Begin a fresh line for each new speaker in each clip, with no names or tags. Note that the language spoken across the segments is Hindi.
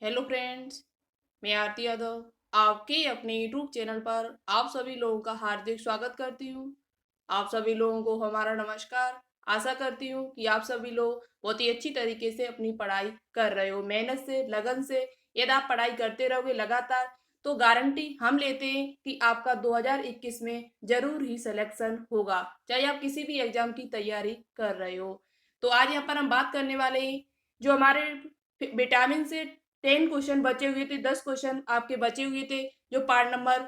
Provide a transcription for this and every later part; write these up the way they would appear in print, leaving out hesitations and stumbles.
Hello friends. मैं आरती यादव आपके अपने यूट्यूब चैनल पर आप सभी लोगों का हार्दिक स्वागत करती हूँ। आप सभी लोगों को हमारा नमस्कार। आशा करती हूँ कि आप सभी लोग बहुत ही अच्छी तरीके से अपनी पढ़ाई कर रहे हो, मेहनत से, लगन से। यदि आप पढ़ाई करते रहोगे लगातार तो गारंटी हम लेते हैं कि आपका 2021 में जरूर ही सिलेक्शन होगा, चाहे आप किसी भी एग्जाम की तैयारी कर रहे हो। तो आज यहाँ पर हम बात करने वाले हैं जो हमारे विटामिन से 10 क्वेश्चन बचे हुए थे, 10 क्वेश्चन आपके बचे हुए थे जो पार्ट नंबर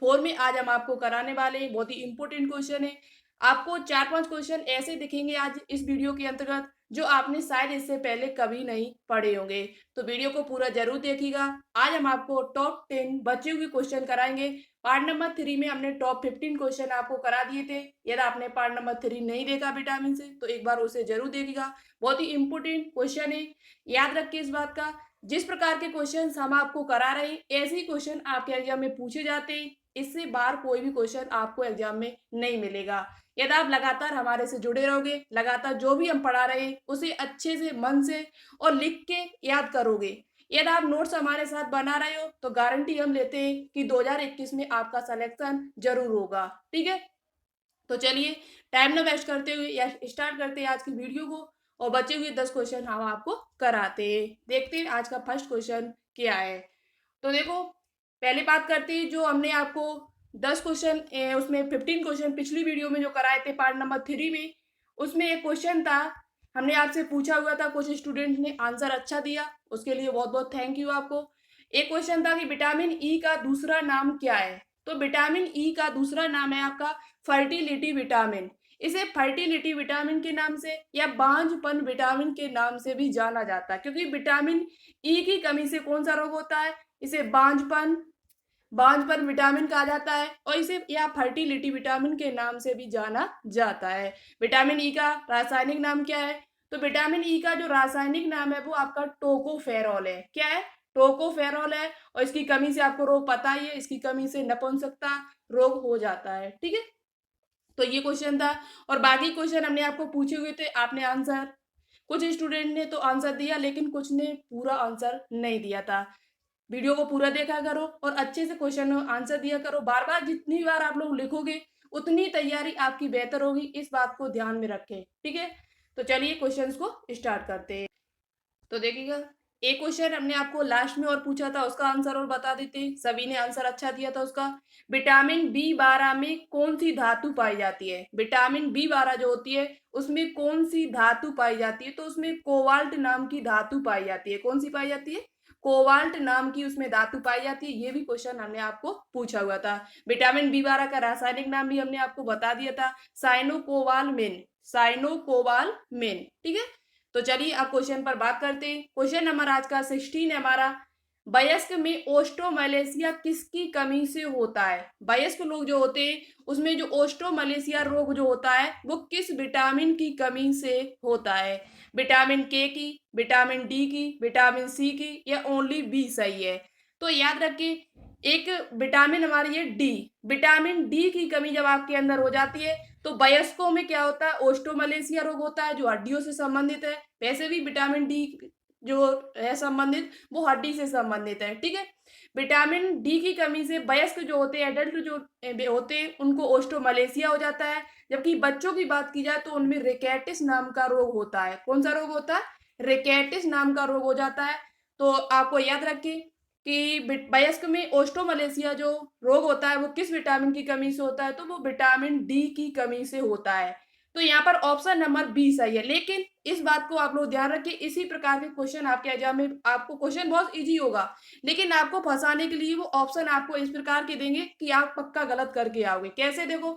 4 में आज हम आपको कराने वाले हैं। बहुत ही इंपॉर्टेंट क्वेश्चन है। आपको 4-5 क्वेश्चन ऐसे दिखेंगे आज इस वीडियो के अंतर्गत जो आपने शायद इससे पहले कभी नहीं पढ़े होंगे। तो वीडियो को पूरा जरूर देखिएगा। आज हम आपको टॉप 10 बचे हुए क्वेश्चन कराएंगे। पार्ट नंबर 3 में हमने टॉप 15 क्वेश्चन आपको करा दिए थे। यदि आपने पार्ट नंबर 3 नहीं देखा विटामिन से तो एक बार उसे जरूर देखिएगा। बहुत ही इंपॉर्टेंट क्वेश्चन है, याद रखिए इस बात का। जिस प्रकार के क्वेश्चन हम आपको करा रहे हैं ऐसे ही क्वेश्चन आपके एग्जाम में पूछे जाते हैं। इससे बाहर कोई भी क्वेश्चन आपको एग्जाम में नहीं मिलेगा। यदि आप लगातार हमारे से जुड़े रहोगे, लगातार जो भी हम पढ़ा रहे हैं उसे अच्छे से मन से और लिख के याद करोगे, यदि आप नोट्स हमारे साथ बना रहे हो तो गारंटी हम लेते हैं कि 2021 में आपका सिलेक्शन जरूर होगा। ठीक है, तो चलिए टाइम ना वेस्ट करते हुए या स्टार्ट करते हैं आज की वीडियो को। और बचे हुए 10 क्वेश्चन हम आपको कराते हैं। देखते हैं आज का फर्स्ट क्वेश्चन क्या है। तो देखो, पहले बात करते हैं जो हमने आपको 10 क्वेश्चन, उसमें 15 क्वेश्चन पिछली वीडियो में जो कराए थे पार्ट नंबर 3 में। उसमें एक क्वेश्चन था, हमने आपसे पूछा हुआ था, कुछ स्टूडेंट ने आंसर अच्छा दिया, उसके लिए बहुत बहुत थैंक यू आपको। एक क्वेश्चन था कि विटामिन ई का दूसरा नाम क्या है। तो विटामिन ई का दूसरा नाम है आपका फर्टिलिटी विटामिन। इसे फर्टिलिटी विटामिन के नाम से या बांझपन विटामिन के नाम से भी जाना जाता है, क्योंकि विटामिन ई की कमी से कौन सा रोग होता है, इसे बांझपन बांझपन विटामिन कहा जाता है, और इसे या फर्टिलिटी विटामिन के नाम से भी जाना जाता है। विटामिन ई का रासायनिक नाम क्या है। तो विटामिन ई का जो रासायनिक नाम है वो आपका टोकोफेरॉल है। क्या है? टोकोफेरॉल है। और इसकी कमी से आपको रोग पता ही है, इसकी कमी से नपुंसकता रोग हो जाता है। ठीक है, तो ये क्वेश्चन था। और बाकी क्वेश्चन हमने आपको पूछे हुए थे, आपने आंसर, कुछ स्टूडेंट ने तो आंसर दिया लेकिन कुछ ने पूरा आंसर नहीं दिया था। वीडियो को पूरा देखा करो और अच्छे से क्वेश्चन आंसर दिया करो। बार बार जितनी बार आप लोग लिखोगे उतनी तैयारी आपकी बेहतर होगी, इस बात को ध्यान में रखें। ठीक है, तो चलिए क्वेश्चंस को स्टार्ट करते हैं। तो देखिएगा, एक क्वेश्चन हमने आपको लास्ट में और पूछा था, उसका आंसर और बता देते हैं। सभी ने आंसर अच्छा दिया था उसका। विटामिन बी 12 में कौन सी धातु पाई जाती है। विटामिन बी 12 जो होती है उसमें कौन सी धातु पाई जाती है। तो उसमें कोवाल्ट नाम की धातु पाई जाती है। कौन सी पाई जाती है? कोवाल्ट नाम की उसमें धातु पाई जाती है। ये भी क्वेश्चन हमने आपको पूछा हुआ था। विटामिन बी 12 का रासायनिक नाम भी हमने आपको बता दिया था, साइनोकोबालमिन। साइनोकोबालमिन। ठीक है, तो चलिए अब क्वेश्चन पर बात करते हैं। क्वेश्चन नंबर आज का 16 है हमारा। वयस्क में ओस्टोमलेशिया किसकी कमी से होता है। वयस्क लोग जो होते हैं उसमें जो ओस्टोमलेशिया रोग जो होता है वो किस विटामिन की कमी से होता है। विटामिन के की, विटामिन डी की, विटामिन सी की, या ओनली बी सही है। तो याद रखिए, एक विटामिन हमारी है डी। विटामिन डी की कमी जब आपके अंदर हो जाती है तो वयस्कों में क्या होता है, ओस्टोमलेशिया रोग होता है जो हड्डियों से संबंधित है। वैसे भी विटामिन डी जो है संबंधित वो हड्डी से संबंधित है। ठीक है, विटामिन डी की कमी से वयस्क जो होते हैं, एडल्ट जो होते हैं, उनको ओस्टोमलेशिया हो जाता है। जबकि बच्चों की बात की जाए तो उनमें रिकेटिस नाम का रोग होता है। कौन सा रोग होता है? रिकेटिस नाम का रोग हो जाता है। तो आपको याद रखिए कि वयस्क में ओस्टोमलेशिया जो रोग होता है वो किस विटामिन की कमी से होता है। तो वो विटामिन डी की कमी से होता है। तो यहाँ पर ऑप्शन नंबर बी सही है। लेकिन इस बात को आप लोग ध्यान रखिए, इसी प्रकार के क्वेश्चन आपके एग्जाम में, आपको क्वेश्चन बहुत इजी होगा लेकिन आपको फंसाने के लिए वो ऑप्शन आपको इस प्रकार के देंगे कि आप पक्का गलत करके आओगे। कैसे? देखो,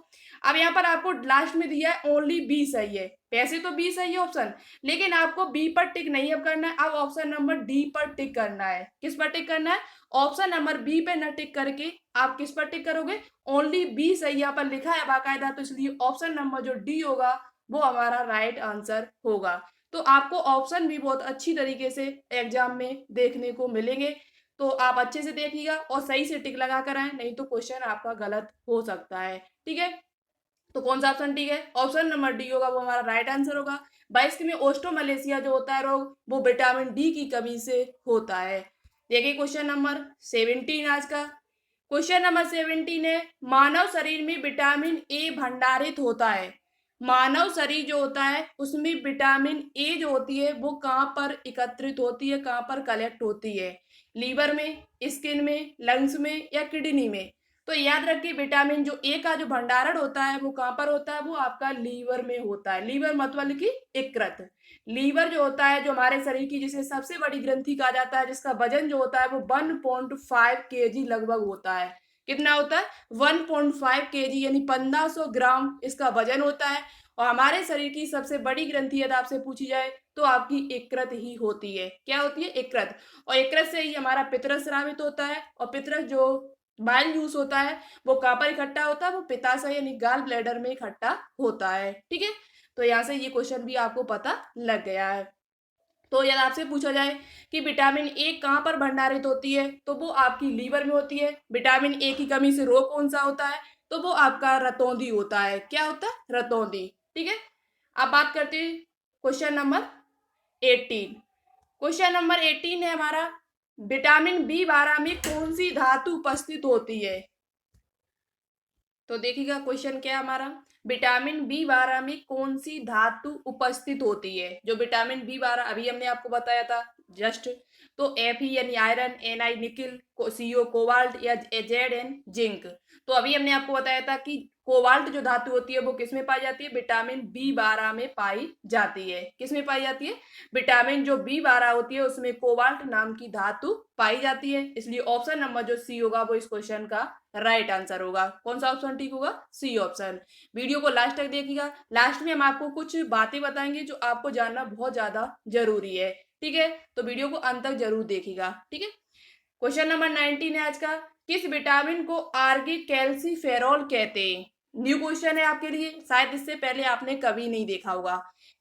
अब यहाँ पर आपको लास्ट में दिया है ओनली बी सही है। वैसे तो बी सही है ऑप्शन, लेकिन आपको बी पर टिक नहीं अब करना है, अब ऑप्शन नंबर डी पर टिक करना है। किस पर टिक करना है? ऑप्शन नंबर बी पे न टिक करके आप किस पर टिक करोगे? ओनली बी सही यहाँ पर लिखा है बाकायदा, तो इसलिए ऑप्शन नंबर जो डी होगा वो हमारा राइट आंसर होगा। तो आपको ऑप्शन भी बहुत अच्छी तरीके से एग्जाम में देखने को मिलेंगे। तो आप अच्छे से देखिएगा और सही से टिक लगा कर आए, नहीं तो क्वेश्चन आपका गलत हो सकता है। ठीक है, तो कौन सा ऑप्शन ठीक है? ऑप्शन नंबर डी होगा, वो हमारा राइट आंसर होगा। 22 में ओस्टोमलेशिया जो होता है रोग, वो विटामिन डी की कमी से होता है। देखिए क्वेश्चन नंबर 17 आज का। क्वेश्चन नंबर 17 है, मानव शरीर में विटामिन ए भंडारित होता है। मानव शरीर जो होता है उसमें विटामिन ए जो होती है वो कहाँ पर एकत्रित होती है, कहाँ पर कलेक्ट होती है? लीवर में, स्किन में, लंग्स में या किडनी में? तो याद रखिए विटामिन जो ए का जो भंडारण होता है वो कहाँ पर होता है? वो आपका लीवर में होता है। लीवर मतलब कि यकृत। लीवर जो होता है, जो हमारे शरीर की जिसे सबसे बड़ी ग्रंथि कहा जाता है, जिसका वजन जो होता है वो 1.5 केजी लगभग होता है। कितना होता है? 1.5 केजी यानी 1500 ग्राम इसका वजन होता है। और हमारे शरीर की सबसे बड़ी ग्रंथि यदि आपसे पूछी जाए तो आपकी यकृत ही होती है। क्या होती है? यकृत। और यकृत से ही हमारा पित्तरस स्रावित होता है, और पित्तरस जो बाइल जूस होता है वो कहाँ पर इकट्ठा होता है? वो पित्ताशय यानी गाल ब्लैडर में इकट्ठा होता है। ठीक है, तो यहाँ से ये क्वेश्चन भी आपको पता लग गया है। तो यदि आपसे पूछा जाए कि विटामिन ए कहाँ पर भंडारित होती है, तो वो आपकी लीवर में होती है। विटामिन ए की कमी से रोग कौन सा होता है? तो वो आपका रतौंधी होता है। क्या होता है? रतौंधी। ठीक है, अब बात करते हैं क्वेश्चन नंबर 18। क्वेश्चन नंबर 18 है हमारा, विटामिन बी 12 में कौन सी धातु उपस्थित होती है? तो देखिएगा क्वेश्चन क्या है हमारा, विटामिन बी 12 में कौन सी धातु उपस्थित होती है? जो विटामिन बी 12 अभी हमने आपको बताया था जस्ट, तो एफ ही यानी आयरन, एन आई निकिल, सीओ कोबाल्ट या जेड एन जिंक। तो अभी हमने आपको बताया था कि कोबाल्ट जो धातु होती है वो किसमें पाई जाती है? विटामिन बी 12 में पाई जाती है। किसमें पाई जाती है? विटामिन जो बी 12 होती है उसमें कोबाल्ट नाम की धातु पाई जाती है। इसलिए ऑप्शन नंबर जो सी होगा वो इस क्वेश्चन का राइट आंसर होगा। कौन सा ऑप्शन ठीक होगा? C option. वीडियो को लास्ट तक देखिएगा, लास्ट में हम आपको कुछ बातें बताएंगे जो आपको जानना बहुत ज्यादा जरूरी है। ठीक है, तो वीडियो को अंत तक जरूर देखिएगा। ठीक है, क्वेश्चन नंबर 19 है आज का, किस विटामिन को आर्गे कैल्सीफेरॉल कहते हैं? न्यू क्वेश्चन है आपके लिए, शायद इससे पहले आपने कभी नहीं देखा होगा।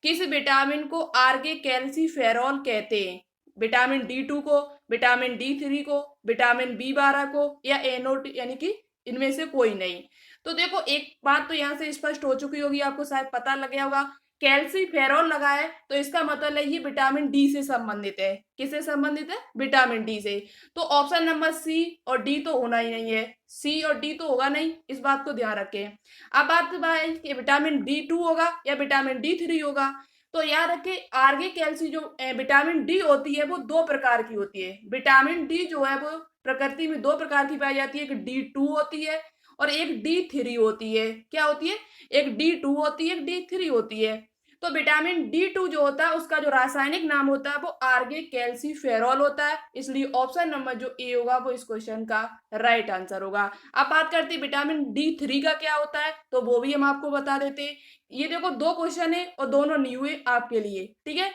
किस विटामिन को आर्गे कैल्सीफेरॉल कहते हैं? विटामिन D2 को, विटामिन D3 को, विटामिन B12 को या एनोट यानी कि इनमें से कोई नहीं? तो देखो एक बात तो यहाँ से स्पष्ट हो चुकी होगी, आपको शायद पता लग गया होगा, कैल्सीफेरॉल लगा है तो इसका मतलब है ये विटामिन डी से संबंधित है। किससे संबंधित है? विटामिन डी से। तो ऑप्शन नंबर सी और डी तो होना ही नहीं है, सी और डी तो होगा नहीं, इस बात को ध्यान रखें। अब बात है कि विटामिन D2 होगा या विटामिन D3 होगा। तो याद रखें आर्गे कैल्सी जो विटामिन डी होती है वो दो प्रकार की होती है। विटामिन डी जो है वो प्रकृति में दो प्रकार की पाई जाती है, एक D2 होती है और एक D3 होती है। क्या होती है? एक D2 होती है, एक D3 होती है। तो विटामिन D2 जो होता है उसका जो रासायनिक नाम होता है वो आर्गे कैल्सीफेरॉल होता है। इसलिए ऑप्शन नंबर जो ए होगा वो इस क्वेश्चन का राइट आंसर होगा। अब बात करते हैं विटामिन D3 का क्या होता है, तो वो भी हम आपको बता देते हैं। ये देखो दो क्वेश्चन है और दोनों न्यू है आपके लिए। ठीक है,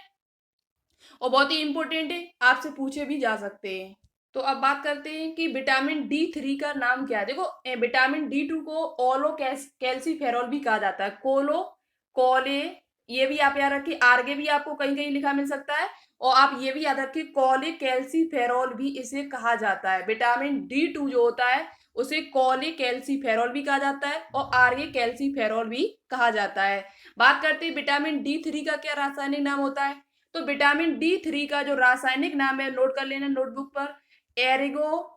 और बहुत ही इंपॉर्टेंट है, आपसे पूछे भी जा सकते हैं। तो अब बात करते हैं कि विटामिन D3 का नाम क्या है। देखो विटामिन D2 को ओलो कैल्सीफेरॉल भी कहा जाता है। कोलो, कोले, ये भी आप याद रखिए, आर्गे भी आपको कहीं कहीं लिखा मिल सकता है। और आप ये भी याद रखिए कोले कैल्सीफेरॉल भी इसे कहा जाता है। विटामिन D2 जो होता है उसे कोले कैल्सीफेरॉल भी कहा जाता है और आर्गे कैल्सीफेरॉल भी कहा जाता है। बात करते हैं विटामिन D3 का क्या रासायनिक नाम होता है। तो विटामिन D3 का जो रासायनिक नाम है नोट कर लेना नोटबुक पर, एरिगो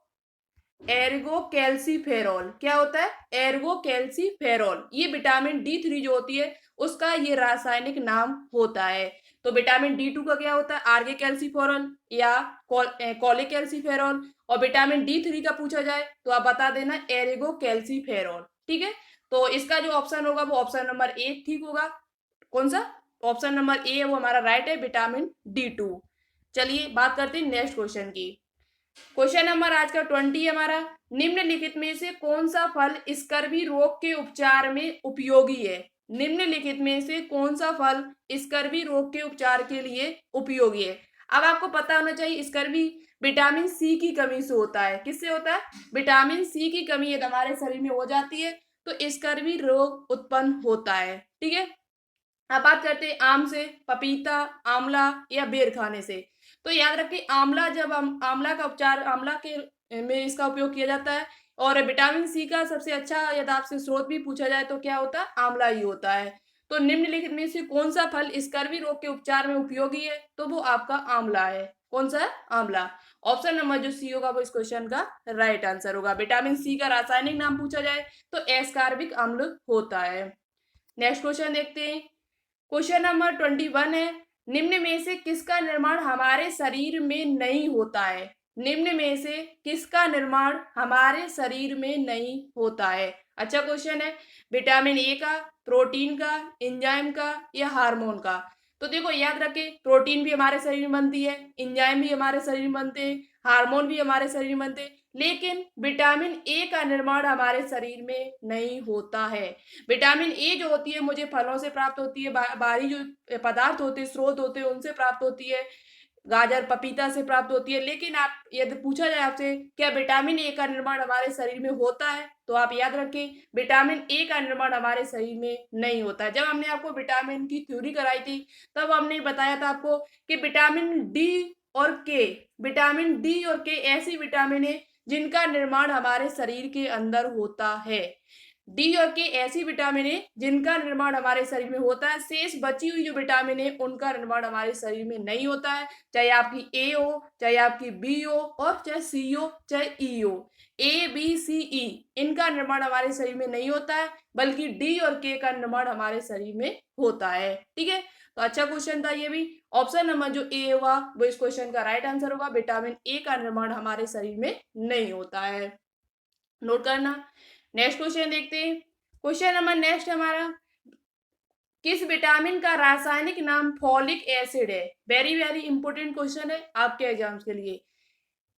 एर्गो कैल्सीफेरॉल। क्या होता है? Ergo calciferol. ये विटामिन D3 जो होती है उसका ये रासायनिक नाम होता है। तो विटामिन D2 का क्या होता है? आर्गे कैल्सीफेरॉल या कोले कैल्सीफेरॉल। और विटामिन D3 का पूछा जाए तो आप बता देना एरिगो कैल्सीफेरॉल। ठीक है, तो इसका जो ऑप्शन होगा वो ऑप्शन नंबर ए ठीक होगा। कौन सा? ऑप्शन नंबर ए वो हमारा राइट है, विटामिन D2। चलिए बात करते हैं नेक्स्ट क्वेश्चन की। क्वेश्चन नंबर आज का 20 है हमारा, निम्नलिखित में से कौन सा फल स्कर्वी रोग के उपचार में उपयोगी है? निम्नलिखित में से कौन सा फल स्कर्वी रोग के उपचार के लिए उपयोगी है? अब आपको पता होना चाहिए स्कर्वी विटामिन सी की कमी से होता है। किससे होता है? विटामिन सी की कमी यदि हमारे शरीर में हो जाती है तो स्कर्वी रोग उत्पन्न होता है। ठीक है, अब बात करते हैं आम से, पपीता, आंवला या बेर खाने से। तो याद रखिए आंवला, जब हम आंवला का उपचार आंवला के में इसका उपयोग किया जाता है और विटामिन सी का सबसे अच्छा यदि आपसे स्रोत भी पूछा जाए तो क्या होता है, आंवला ही होता है। तो निम्नलिखित में से कौन सा फल स्कर्वी रोग के उपचार में उपयोगी है, तो वो आपका आंवला है। कौन सा है, आंवला। ऑप्शन नंबर जो सी होगा वो इस क्वेश्चन का राइट आंसर होगा। विटामिन सी का रासायनिक नाम पूछा जाए तो एस्कॉर्बिक अम्ल होता है। नेक्स्ट क्वेश्चन देखते हैं। क्वेश्चन नंबर 21 है, निम्न में से किसका निर्माण हमारे शरीर में नहीं होता है। निम्न में से किसका निर्माण हमारे शरीर में नहीं होता है। अच्छा क्वेश्चन है। विटामिन ए का, प्रोटीन का, एंजाइम का या हार्मोन का। तो देखो याद रखें, प्रोटीन भी हमारे शरीर में बनती है, एंजाइम भी हमारे शरीर में बनते हैं, हार्मोन भी हमारे शरीर में बनते हैं, लेकिन विटामिन ए का निर्माण हमारे शरीर में नहीं होता है। विटामिन ए जो होती है मुझे फलों से प्राप्त होती है, बाहरी जो पदार्थ होते हैं, स्रोत होते हैं, उनसे प्राप्त होती है, गाजर पपीता से प्राप्त होती है। लेकिन आप यदि पूछा जाए आपसे क्या विटामिन ए का निर्माण हमारे शरीर में होता है, तो आप याद रखें विटामिन ए का निर्माण हमारे शरीर में नहीं होता है। जब हमने आपको विटामिन की थ्योरी कराई थी तब हमने बताया था आपको कि विटामिन डी और के, विटामिन डी और के ऐसी विटामिन है जिनका निर्माण हमारे शरीर के अंदर होता है। डी और के ऐसी विटामिन है जिनका निर्माण हमारे शरीर में होता है, शेष बची हुई जो विटामिन है उनका निर्माण हमारे शरीर में नहीं होता है। चाहे आपकी ए हो, चाहे आपकी बी हो, और चाहे सी हो, चाहे ई हो, ए बी सी ई इनका निर्माण हमारे शरीर में नहीं होता है, बल्कि डी और के का निर्माण हमारे शरीर में होता है। ठीक है, तो अच्छा क्वेश्चन था ये भी। ऑप्शन नंबर जो ए होगा वो इस क्वेश्चन का राइट आंसर होगा। विटामिन ए का निर्माण हमारे शरीर में नहीं होता है। नोट करना। नेक्स्ट क्वेश्चन देखते हैं। क्वेश्चन नंबर नेक्स्ट हमारा, किस विटामिन का रासायनिक नाम फॉलिक एसिड है। वेरी वेरी इंपॉर्टेंट क्वेश्चन है आपके एग्जाम्स के लिए।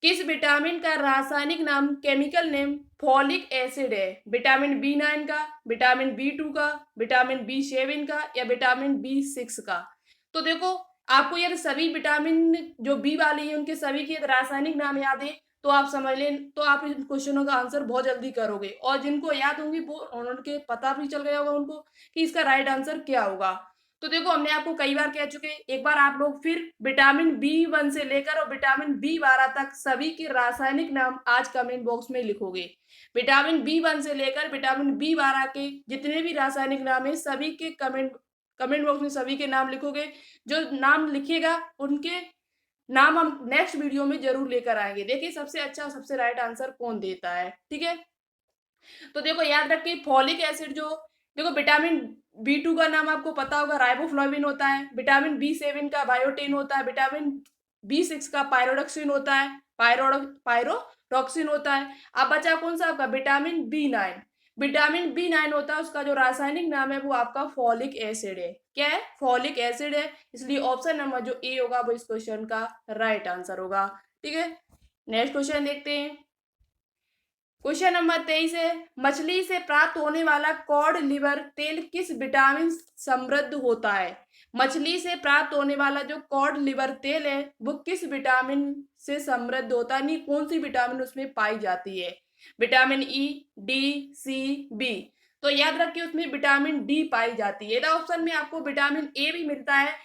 किस विटामिन का रासायनिक नाम, केमिकल नेम फॉलिक एसिड है। विटामिन बी9 का, विटामिन बी2 का, विटामिन बी7 का या विटामिन बी6 का। तो देखो आपको यदि सभी विटामिन जो बी वाली है उनके सभी के रासायनिक नाम याद है तो आप समझ लें, तो आप इन क्वेश्चनों का आंसर बहुत जल्दी करोगे, और जिनको याद होंगी वो उनके पता भी चल गया होगा उनको कि इसका राइट आंसर क्या होगा। तो देखो हमने आपको कई बार कह चुके, एक बार आप लोग फिर विटामिन बी1 से लेकर और विटामिन बी12 तक सभी के रासायनिक नाम आज कमेंट बॉक्स में लिखोगे। विटामिन बी1 से लेकर विटामिन बी12 के जितने भी रासायनिक नाम है सभी के कमेंट बॉक्स में सभी के नाम लिखोगे। जो नाम लिखेगा उनके नाम हम नेक्स्ट वीडियो में जरूर लेकर आएंगे। देखिए सबसे अच्छा सबसे राइट आंसर कौन देता है। ठीक है, तो देखो याद रखिए फॉलिक एसिड जो, देखो विटामिन बी2 का नाम आपको पता होगा राइबोफ्लाविन होता है, विटामिन बी7 का बायोटिन होता है, विटामिन बी6 का पायरोडक्सिन होता है, पायरोडॉक्सिन होता है। अब बचा कौन सा आपका विटामिन बी9। विटामिन बी9 होता है, उसका जो रासायनिक नाम है वो आपका फॉलिक एसिड है। क्या है, फॉलिक एसिड है। इसलिए ऑप्शन नंबर जो ए होगा वो इस क्वेश्चन का राइट आंसर होगा। ठीक है, नेक्स्ट क्वेश्चन देखते हैं। क्वेश्चन नंबर 23 है, मछली से प्राप्त होने वाला कॉड लिवर तेल किस विटामिन समृद्ध होता है। मछली से प्राप्त होने वाला जो कॉड लिवर तेल है वो किस विटामिन से समृद्ध होता है, नहीं कौन सी विटामिन उसमें पाई जाती है। विटामिन ई, डी, सी, बी। तो याद रखिए उसमें विटामिन डी पाई जाती है। ऑप्शन में आपको विटामिन ए भी मिलता है,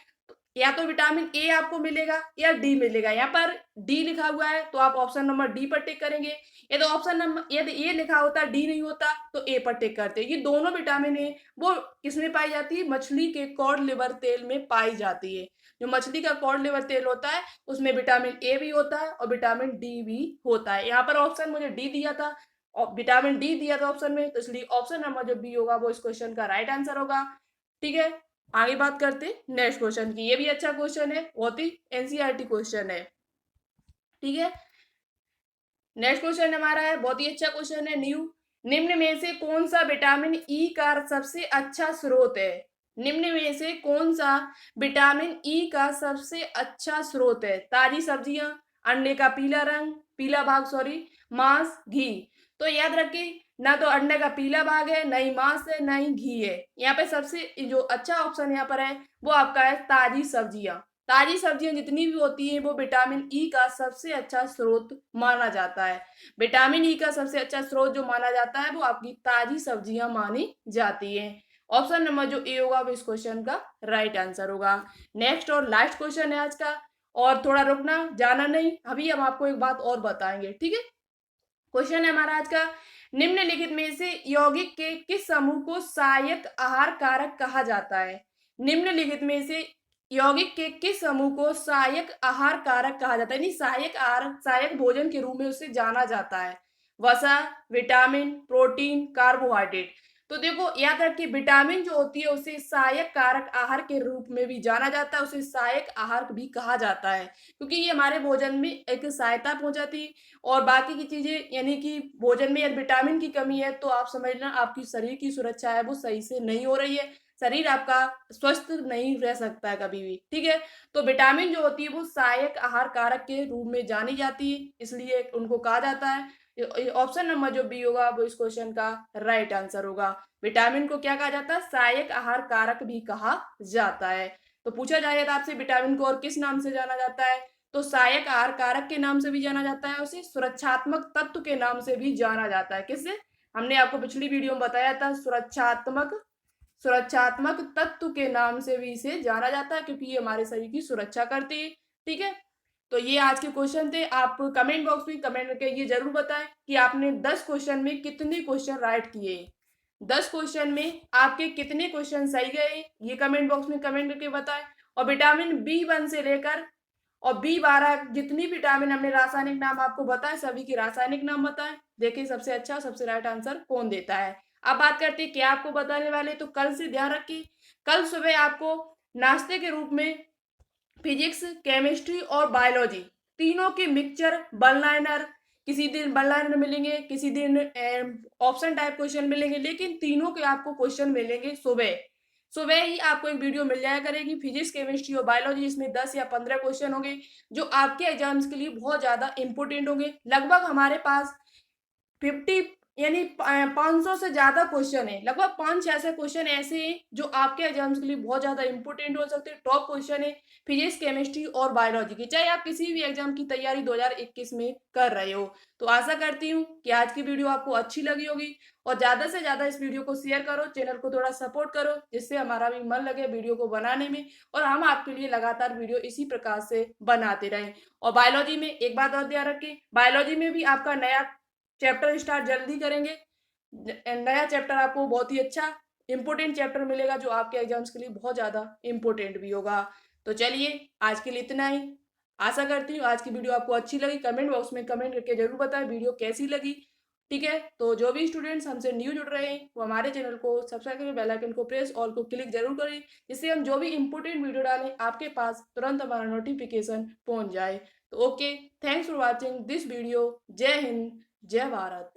या तो विटामिन ए आपको मिलेगा या डी मिलेगा। यहाँ पर डी लिखा हुआ है तो आप ऑप्शन नंबर डी पर टिक करेंगे। यदि ऑप्शन नंबर यदि ए लिखा होता डी नहीं होता तो ए पर टिक करते। ये दोनों विटामिन है वो किसमें पाई जाती है, मछली के कॉड लिवर तेल में पाई जाती है। जो मछली का कॉड लिवर तेल होता है उसमें विटामिन ए भी होता है और विटामिन डी भी होता है। यहाँ पर ऑप्शन मुझे डी दिया था और विटामिन डी दिया था ऑप्शन में, तो इसलिए ऑप्शन नंबर जो बी होगा वो इस क्वेश्चन का राइट आंसर होगा। ठीक है, आगे बात करते हैं नेक्स्ट क्वेश्चन की। ये भी अच्छा क्वेश्चन है, बहुत ही एनसीईआरटी क्वेश्चन है। ठीक है, नेक्स्ट क्वेश्चन हमारा है बहुत ही अच्छा क्वेश्चन है न्यू। निम्न में से कौन सा विटामिन ई का सबसे अच्छा स्रोत है। निम्न में से कौन सा विटामिन ई का सबसे अच्छा स्रोत है। ताजी सब्जियां, अंडे का पीला रंग, पीला भाग सॉरी, मांस, घी। तो याद रखिए ना तो अंडे का पीला भाग है, ना ही मांस है, ना ही घी है। यहाँ पे सबसे जो अच्छा ऑप्शन यहाँ पर है वो आपका है ताजी सब्जियां। ताजी सब्जियां जितनी भी होती हैं वो विटामिन ई का सबसे अच्छा स्रोत माना जाता है। विटामिन ई का सबसे अच्छा स्रोत जो माना जाता है वो आपकी ताजी सब्जियां मानी जाती है। ऑप्शन नंबर जो ए होगा वो इस क्वेश्चन का राइट आंसर होगा। नेक्स्ट और लास्ट क्वेश्चन है आज का, और थोड़ा रुकना जाना नहीं, अभी हम आपको एक बात और बताएंगे। ठीक है, क्वेश्चन है हमारा आज का, निम्नलिखित में से यौगिक के किस समूह को सहायक आहार कारक कहा जाता है? निम्नलिखित में से यौगिक के किस समूह को सहायक आहार कारक कहा जाता है, यानी सहायक आहार, सहायक भोजन के रूप में उसे जाना जाता है? वसा, विटामिन, प्रोटीन, कार्बोहाइड्रेट। तो देखो याद रखिए, विटामिन जो होती है उसे सहायक कारक आहार के रूप में भी जाना जाता है, उसे सहायक आहार भी कहा जाता है, क्योंकि ये हमारे भोजन में एक सहायता पहुंचाती है। और बाकी की चीजें, यानी कि भोजन में यदि विटामिन की कमी है तो आप समझना आपकी शरीर की सुरक्षा है वो सही से नहीं हो रही है, शरीर आपका स्वस्थ नहीं रह सकता है कभी भी, ठीक है। तो विटामिन जो होती है वो सहायक आहार कारक के रूप में जानी जाती है, इसलिए उनको कहा जाता है। ऑप्शन नंबर जो बी होगा वो इस क्वेश्चन का राइट आंसर होगा। विटामिन को क्या कहा जाता है? सहायक आहार कारक भी कहा जाता है। तो पूछा जाएगा आपसे विटामिन को और किस नाम से जाना जाता है, तो सहायक आहार कारक के नाम से भी जाना जाता है, उसे सुरक्षात्मक तत्व के नाम से भी जाना जाता है। किससे? हमने आपको पिछली वीडियो में बताया था, सुरक्षात्मक सुरक्षात्मक तत्व के नाम से भी इसे जाना जाता है, क्योंकि ये हमारे शरीर की सुरक्षा करती है, ठीक है। तो ये आज के क्वेश्चन थे। आप कमेंट बॉक्स में कमेंट करके ये जरूर बताएं कि आपने 10 क्वेश्चन में कितने क्वेश्चन राइट किए, 10 क्वेश्चन में आपके कितने क्वेश्चन सही गए, ये कमेंट बॉक्स में कमेंट करके बताएं। और विटामिन B1 से लेकर और B12 जितनी विटामिन हमने रासायनिक नाम आपको बताए, सभी के रासायनिक नाम बताएं। देखिए सबसे अच्छा, सबसे राइट आंसर कौन देता है। अब बात करते हैं क्या आपको बताने वाले, तो कल से ध्यान रखिए, कल सुबह आपको नाश्ते के रूप में फिजिक्स, केमिस्ट्री और बायोलॉजी तीनों की मिक्सचर वन लाइनर, किसी दिन वन लाइनर मिलेंगे, किसी दिन ऑप्शन टाइप क्वेश्चन मिलेंगे, लेकिन तीनों के आपको क्वेश्चन मिलेंगे सुबह। सुबह ही आपको एक वीडियो मिल जाया करेगी फिजिक्स, केमिस्ट्री और बायोलॉजी, जिसमें 10 या 15 क्वेश्चन होंगे जो आपके एग्जाम्स के लिए बहुत ज्यादा इंपॉर्टेंट होंगे। लगभग हमारे पास 50 यानी 500 से ज्यादा क्वेश्चन है, लगभग 5-6 ऐसे क्वेश्चन ऐसे हैं जो आपके एग्जाम्स के लिए बहुत ज्यादा इंपॉर्टेंट हो सकते हैं। टॉप क्वेश्चन है फिजिक्स, केमिस्ट्री और बायोलॉजी की, चाहे आप किसी भी एग्जाम की तैयारी 2021 में कर रहे हो। तो आशा करती हूँ कि आज की वीडियो आपको अच्छी लगी होगी, और ज्यादा से ज्यादा इस वीडियो को शेयर करो, चैनल को थोड़ा सपोर्ट करो, जिससे हमारा भी मन लगे वीडियो को बनाने में, और हम आपके लिए लगातार वीडियो इसी प्रकार से बनाते रहें। और बायोलॉजी में एक बात और ध्यान रखें, बायोलॉजी में भी आपका नया चैप्टर स्टार्ट जल्दी करेंगे। नया चैप्टर आपको बहुत ही अच्छा इंपोर्टेंट चैप्टर मिलेगा, जो आपके एग्जाम्स के लिए बहुत ज्यादा इंपोर्टेंट भी होगा। तो चलिए आज के लिए इतना ही। आशा करती हूँ आज की वीडियो आपको अच्छी लगी, कमेंट बॉक्स में कमेंट करके जरूर बताएं वीडियो कैसी लगी, ठीक है। तो जो भी स्टूडेंट्स हमसे न्यू जुड़ रहे हैं वो हमारे चैनल को सब्सक्राइब करके बेल आइकन को प्रेस ऑल को क्लिक जरूर करें, जिससे हम जो भी इंपोर्टेंट वीडियो डालें आपके पास तुरंत हमारा नोटिफिकेशन पहुंच जाए। तो okay, thanks for watching this video. जय हिंद, जय भारत।